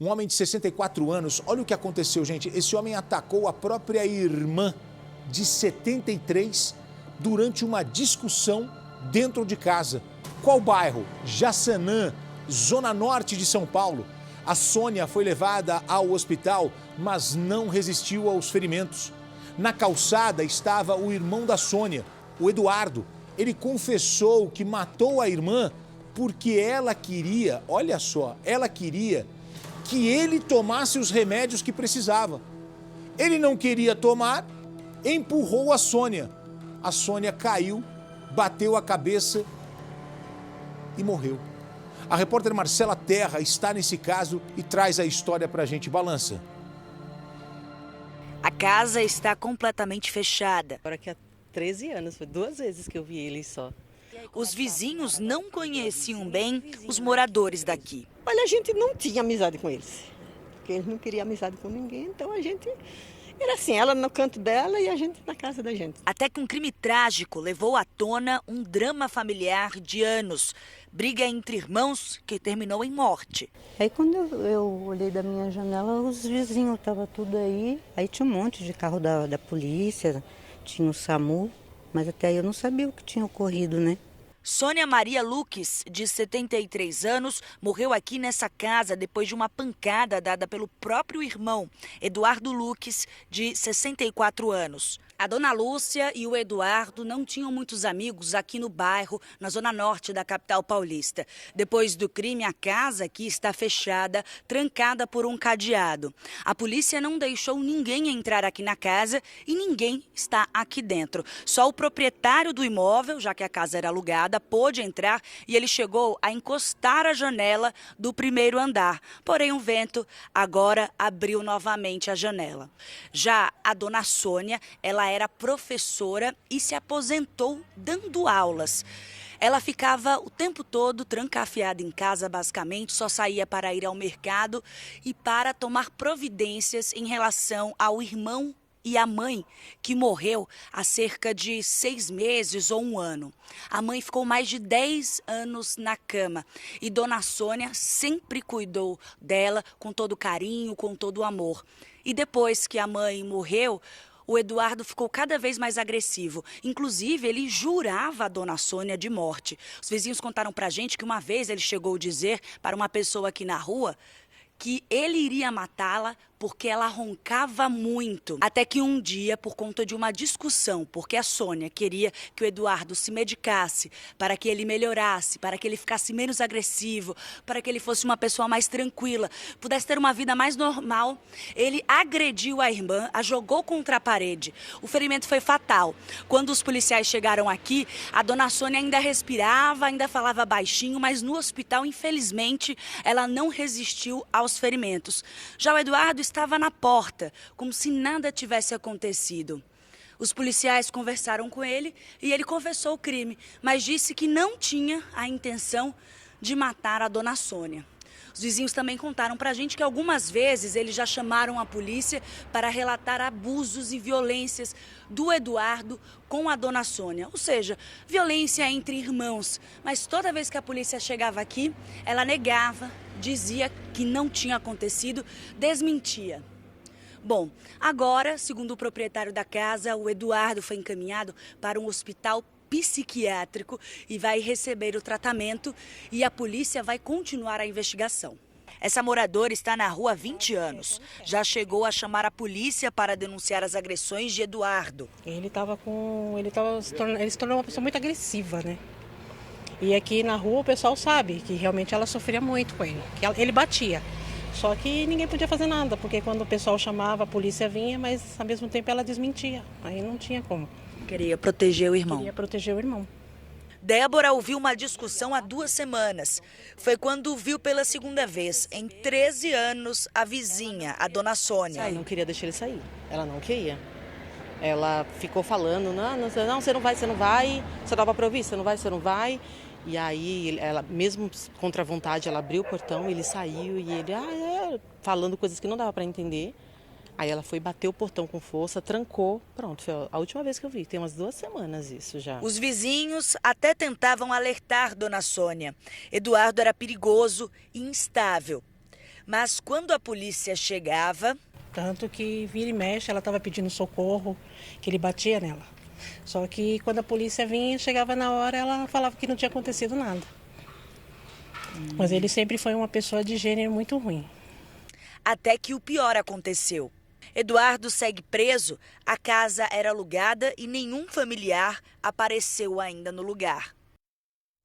Um homem de 64 anos, olha o que aconteceu, gente. Esse homem atacou a própria irmã de 73 durante uma discussão dentro de casa. Qual bairro? Jaçanã, zona norte de São Paulo. A Sônia foi levada ao hospital, mas não resistiu aos ferimentos. Na calçada estava o irmão da Sônia, o Eduardo. Ele confessou que matou a irmã porque ela queria, olha só, ela queria que ele tomasse os remédios que precisava. Ele não queria tomar, empurrou a Sônia. A Sônia caiu, bateu a cabeça e morreu. A repórter Marcela Terra está nesse caso e traz a história pra gente. Balança. A casa está completamente fechada. Agora que há 13 anos, foi 2 vezes que eu vi ele só. Os vizinhos não conheciam bem os moradores daqui. Olha, a gente não tinha amizade com eles, porque eles não queriam amizade com ninguém, então a gente era assim, ela no canto dela e a gente na casa da gente. Até que um crime trágico levou à tona um drama familiar de anos. Briga entre irmãos que terminou em morte. Aí quando eu olhei da minha janela, os vizinhos estavam tudo aí. Aí tinha um monte de carro da polícia, tinha o SAMU, mas até aí eu não sabia o que tinha ocorrido, né? Sônia Maria Luques, de 73 anos, morreu aqui nessa casa depois de uma pancada dada pelo próprio irmão, Eduardo Luques, de 64 anos. A dona Lúcia e o Eduardo não tinham muitos amigos aqui no bairro, na zona norte da capital paulista. Depois do crime, a casa aqui está fechada, trancada por um cadeado. A polícia não deixou ninguém entrar aqui na casa e ninguém está aqui dentro. Só o proprietário do imóvel, já que a casa era alugada, pôde entrar e ele chegou a encostar a janela do primeiro andar. Porém, o vento agora abriu novamente a janela. Já a dona Sônia, ela era professora e se aposentou dando aulas. Ela ficava o tempo todo trancafiada em casa, basicamente, só saía para ir ao mercado e para tomar providências em relação ao irmão e a mãe, que morreu há cerca de 6 meses ou 1 ano. A mãe ficou mais de 10 anos na cama e Dona Sônia sempre cuidou dela com todo carinho, com todo amor. E depois que a mãe morreu, o Eduardo ficou cada vez mais agressivo. Inclusive, ele jurava a Dona Sônia de morte. Os vizinhos contaram pra gente que uma vez ele chegou a dizer para uma pessoa aqui na rua que ele iria matá-la porque ela roncava muito. Até que um dia, por conta de uma discussão, porque a Sônia queria que o Eduardo se medicasse para que ele melhorasse, para que ele ficasse menos agressivo, para que ele fosse uma pessoa mais tranquila, pudesse ter uma vida mais normal, ele agrediu a irmã, a jogou contra a parede. O ferimento foi fatal. Quando os policiais chegaram aqui, a Dona Sônia ainda respirava, ainda falava baixinho, mas no hospital, infelizmente, ela não resistiu aos ferimentos. Já o Eduardo estava na porta, como se nada tivesse acontecido. Os policiais conversaram com ele e ele confessou o crime, mas disse que não tinha a intenção de matar a Dona Sônia. Os vizinhos também contaram pra gente que algumas vezes eles já chamaram a polícia para relatar abusos e violências do Eduardo com a Dona Sônia. Ou seja, violência entre irmãos. Mas toda vez que a polícia chegava aqui, ela negava, dizia que não tinha acontecido, desmentia. Bom, agora, segundo o proprietário da casa, o Eduardo foi encaminhado para um hospital psiquiátrico e vai receber o tratamento e a polícia vai continuar a investigação. Essa moradora está na rua há 20 anos. Já chegou a chamar a polícia para denunciar as agressões de Eduardo. Ele se tornou uma pessoa muito agressiva, né? E aqui na rua o pessoal sabe que realmente ela sofria muito com ele, que ele batia. Só que ninguém podia fazer nada, porque quando o pessoal chamava, a polícia vinha, mas ao mesmo tempo ela desmentia. Aí não tinha como. Queria proteger o irmão. Queria proteger o irmão. Débora ouviu uma discussão há 2 semanas. Foi quando viu pela segunda vez, em 13 anos, a vizinha, a Dona Sônia. Ela não queria deixar ele sair, ela não queria. Ela ficou falando, não, você não vai, você dava pra ouvir, você não vai. E aí, ela, mesmo contra a vontade, ela abriu o portão, ele saiu e ele, falando coisas que não dava pra entender. Aí ela foi bater o portão com força, trancou, pronto, foi a última vez que eu vi, tem umas 2 semanas isso já. Os vizinhos até tentavam alertar Dona Sônia. Eduardo era perigoso e instável. Mas quando a polícia chegava... Tanto que vira e mexe, ela estava pedindo socorro, que ele batia nela. Só que quando a polícia vinha, chegava na hora, ela falava que não tinha acontecido nada. Mas ele sempre foi uma pessoa de gênero muito ruim. Até que o pior aconteceu. Eduardo segue preso, a casa era alugada e nenhum familiar apareceu ainda no lugar.